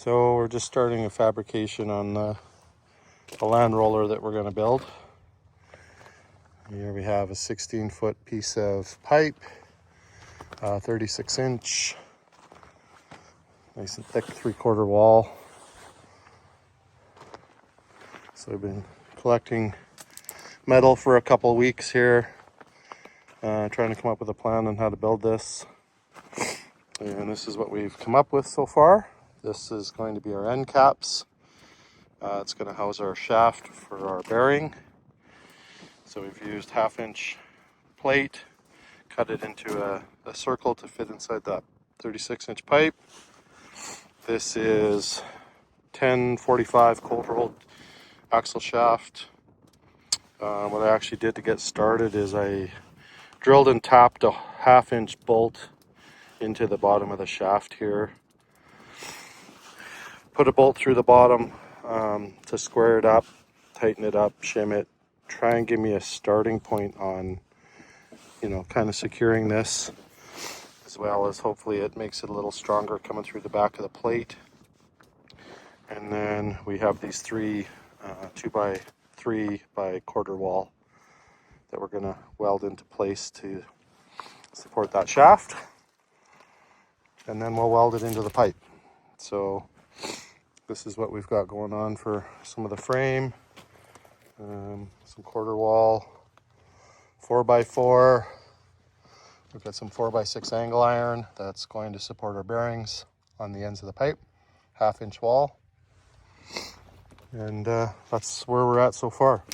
So we're just starting a fabrication on the land roller that we're going to build. Here we have a 16-foot piece of pipe, 36-inch, nice and thick 3/4 wall. So I've been collecting metal for a couple weeks here, trying to come up with a plan on how to build this. And this is what we've come up with so far. This is going to be our end caps. It's going to house our shaft for our bearing. So we've used 1/2-inch plate, cut it into a circle to fit inside that 36-inch pipe. This is 1045 cold rolled axle shaft. What I actually did to get started is I drilled and tapped a 1/2-inch bolt into the bottom of the shaft here. Put a bolt through the bottom to square it up, tighten it up, shim it, try and give me a starting point on, kind of securing this, as well as hopefully it makes it a little stronger coming through the back of the plate. And then we have these three 2x3 by 1/4 wall that we're going to weld into place to support that shaft. And then we'll weld it into the pipe. So this is what we've got going on for some of the frame. Some 1/4 wall, 4x4. We've got some 4x6 angle iron that's going to support our bearings on the ends of the pipe. 1/2-inch wall. And that's where we're at so far.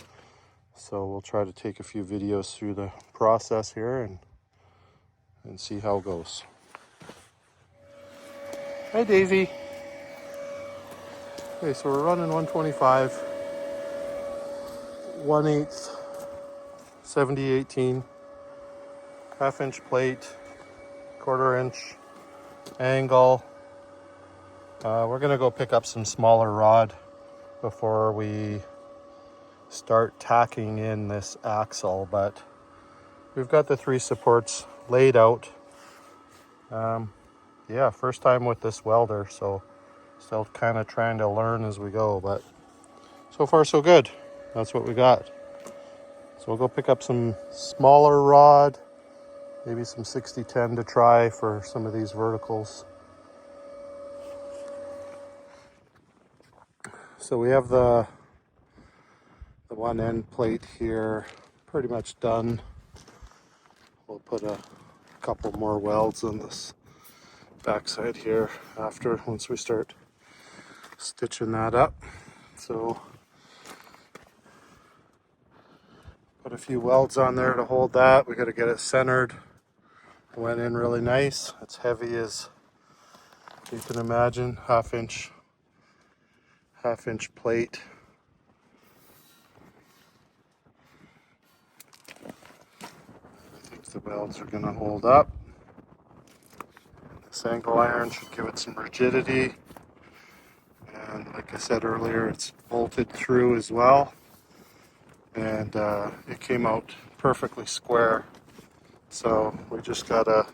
So we'll try to take a few videos through the process here and see how it goes. Hi, Daisy. Okay, so we're running 125, 1/8, 70/18, 1/2-inch plate, 1/4-inch angle. We're gonna go pick up some smaller rod before we start tacking in this axle, but we've got the 3 supports laid out. Yeah, first time with this welder, so still kind of trying to learn as we go, but so far so good. That's what we got. So we'll go pick up some smaller rod, maybe some 60-10 to try for some of these verticals. So we have the one end plate here pretty much done. We'll put a couple more welds on this backside here once we start stitching that up. So put a few welds on there to hold that. We got to get it centered. It went in really nice. It's heavy as you can imagine. 1/2-inch plate. I think the welds are going to hold up. This angle iron should give it some rigidity. And like I said earlier, it's bolted through as well. And it came out perfectly square. So we just got to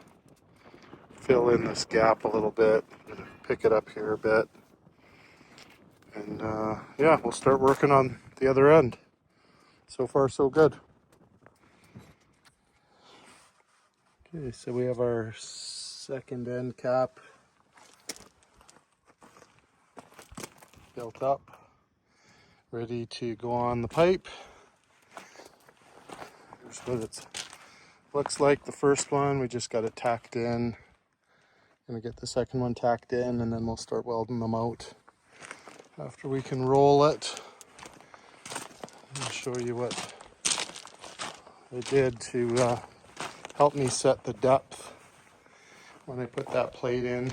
fill in this gap a little bit, pick it up here a bit. And yeah, we'll start working on the other end. So far, so good. Okay, so we have our second end cap built up, ready to go on the pipe. Here's what it looks like. The first one, we just got it tacked in. Gonna get the second one tacked in, and then we'll start welding them out after we can roll it. I'll show you what I did to help me set the depth. When I put that plate in,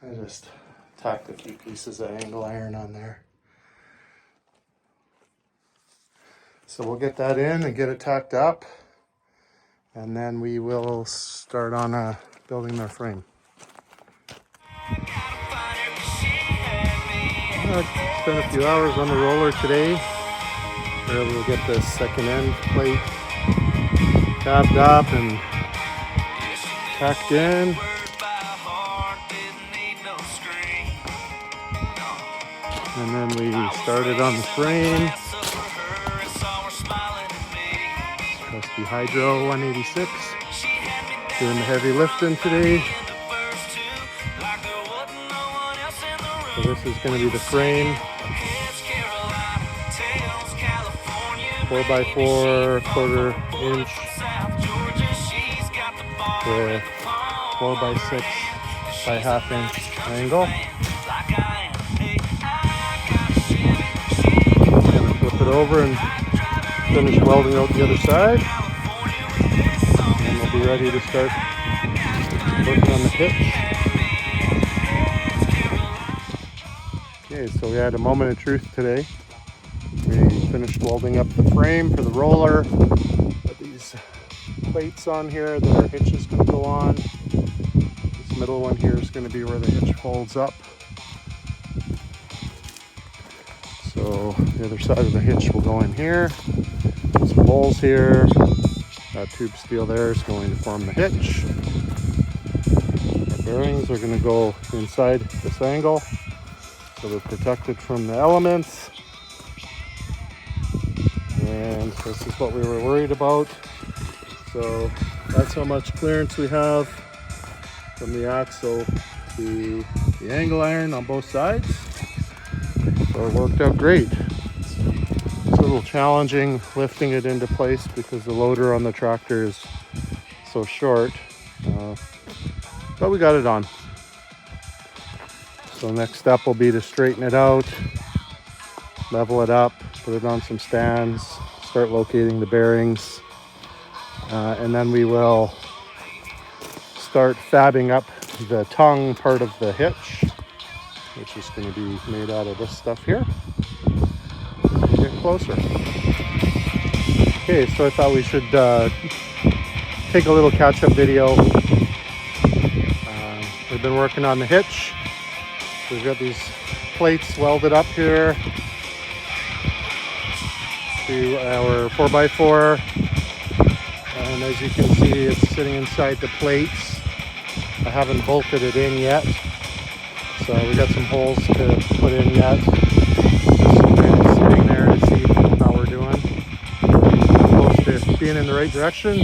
I just tacked a few pieces of angle iron on there. So we'll get that in and get it tacked up, and then we will start on building our frame. Spent a few hours on the roller today. We're able to get the second end plate tabbed up and tacked in. And then we started on the frame. Trusty Hydro 186. Doing the heavy lifting today. So this is going to be the frame. 4x4 1/4 inch with 4x6 by 1/2 inch angle. Gonna flip it over and finish welding out the other side. And we'll be ready to start working on the hitch. Okay, so we had a moment of truth today. We finished welding up the frame for the roller. Got these plates on here that our hitch is going to go on. This middle one here is going to be where the hitch folds up. So the other side of the hitch will go in here. Some holes here. That tube steel there is going to form the hitch. Our bearings are going to go inside this angle, so they're protected from the elements. And this is what we were worried about. So that's how much clearance we have from the axle to the angle iron on both sides. So it worked out great. It's a little challenging lifting it into place because the loader on the tractor is so short, but we got it on. So next step will be to straighten it out, level it up, put it on some stands, start locating the bearings, and then we will start fabbing up the tongue part of the hitch, which is going to be made out of this stuff here. Let's get closer. Okay, so I thought we should take a little catch-up video. We've been working on the hitch. We've got these plates welded up here to our 4x4, and as you can see, it's sitting inside the plates. I haven't bolted it in yet, so we got some holes to put in yet. Just kind of sitting there to see how we're doing. Close to being in the right direction,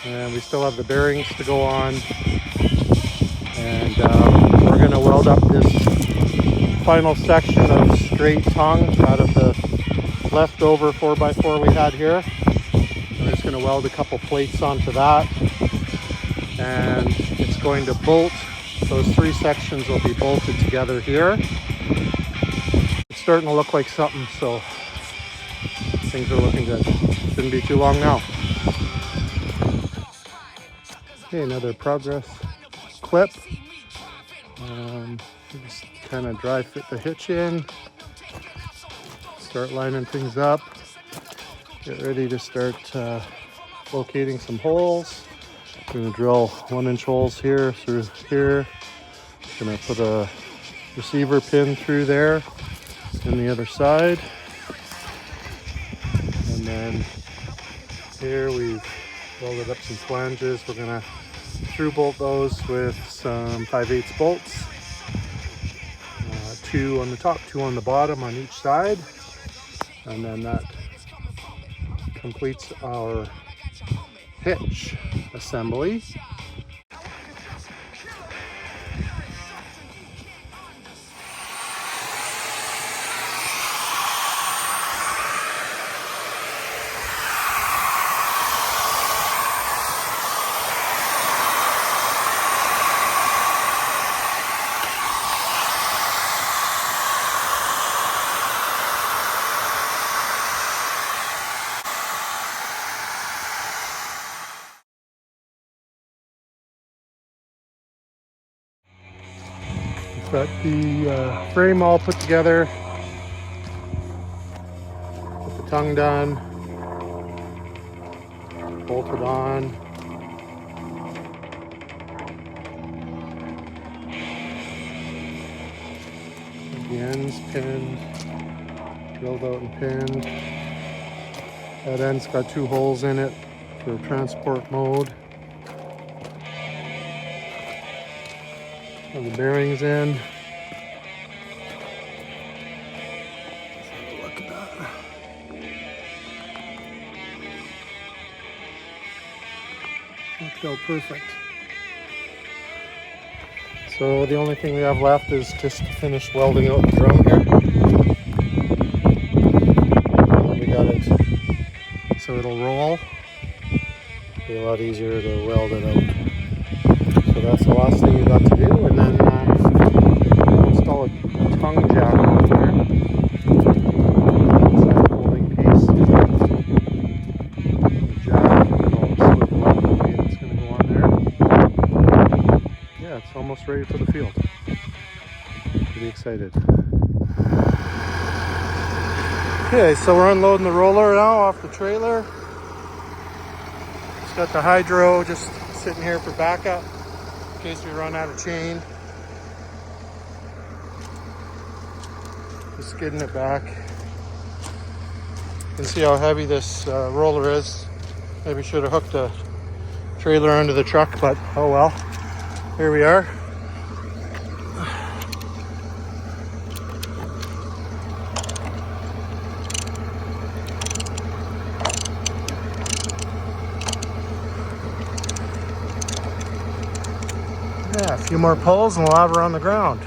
and we still have the bearings to go on, and we're going to weld up this final section of straight tongue out of the leftover 4x4 we had here. I'm just going to weld a couple plates onto that, and it's going to bolt. Those three sections will be bolted together here. It's starting to look like something, so things are looking good. Shouldn't be too long now. Okay, another progress clip. Just kind of dry fit the hitch in. Start lining things up. Get ready to start locating some holes. I'm going to drill 1-inch holes here through here. Going to put a receiver pin through there and the other side. And then here we've welded up some flanges. We're going to through bolt those with some 5/8 bolts. 2 on the top, 2 on the bottom on each side. And then that completes our hitch assembly. Got the frame all put together, put the tongue done, bolted on. The ends pinned, drilled out and pinned. That end's got 2 holes in it for transport mode. Have the bearings in. Look at that. Worked out perfect. So the only thing we have left is just to finish welding out the drum here. And we got it so it'll roll. Be a lot easier to weld it out. So that's the last thing we got to do, and then install a tongue jack on there. That's that holding piece. The jack, and it'll swivel up the way it's going to go on there. Yeah, it's almost ready for the field. Pretty excited. Okay, so we're unloading the roller now off the trailer. It's got the hydro just sitting here for backup in case we run out of chain. Just skidding it back. You can see how heavy this roller is. Maybe should have hooked a trailer under the truck, but oh well. Here we are. Yeah, a few more pulls and we'll have her on the ground.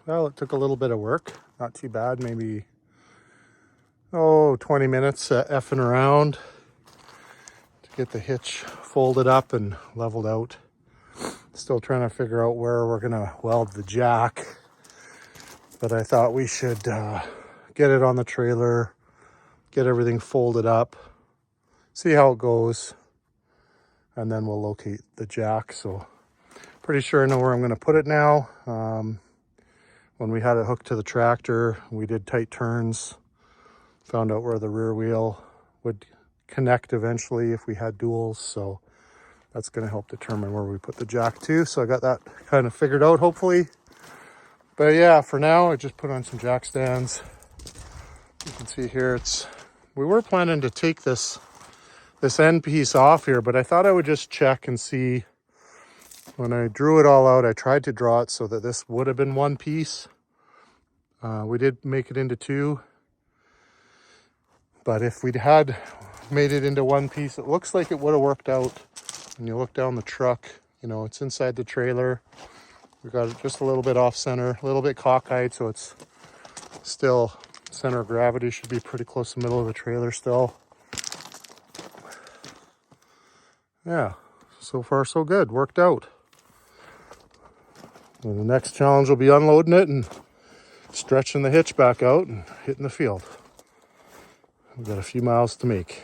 Well, it took a little bit of work. Not too bad, maybe 20 minutes effing around to get the hitch folded up and leveled out. Still trying to figure out where we're gonna weld the jack, but I thought we should get it on the trailer, get everything folded up, see how it goes, and then we'll locate the jack. So pretty sure I know where I'm gonna put it now. When we had it hooked to the tractor, we did tight turns, found out where the rear wheel would connect eventually if we had duals. So that's going to help determine where we put the jack to. So I got that kind of figured out, hopefully. But yeah, for now, I just put on some jack stands. You can see here, we were planning to take this end piece off here, but I thought I would just check and see. When I drew it all out, I tried to draw it so that this would have been one piece. We did make it into two. But if we'd had made it into one piece, it looks like it would have worked out. When you look down the truck, you know, it's inside the trailer. We got it just a little bit off center, a little bit cockeyed, so it's still, center of gravity should be pretty close to the middle of the trailer still. Yeah, so far so good, worked out. And the next challenge will be unloading it and stretching the hitch back out and hitting the field. We've got a few miles to make.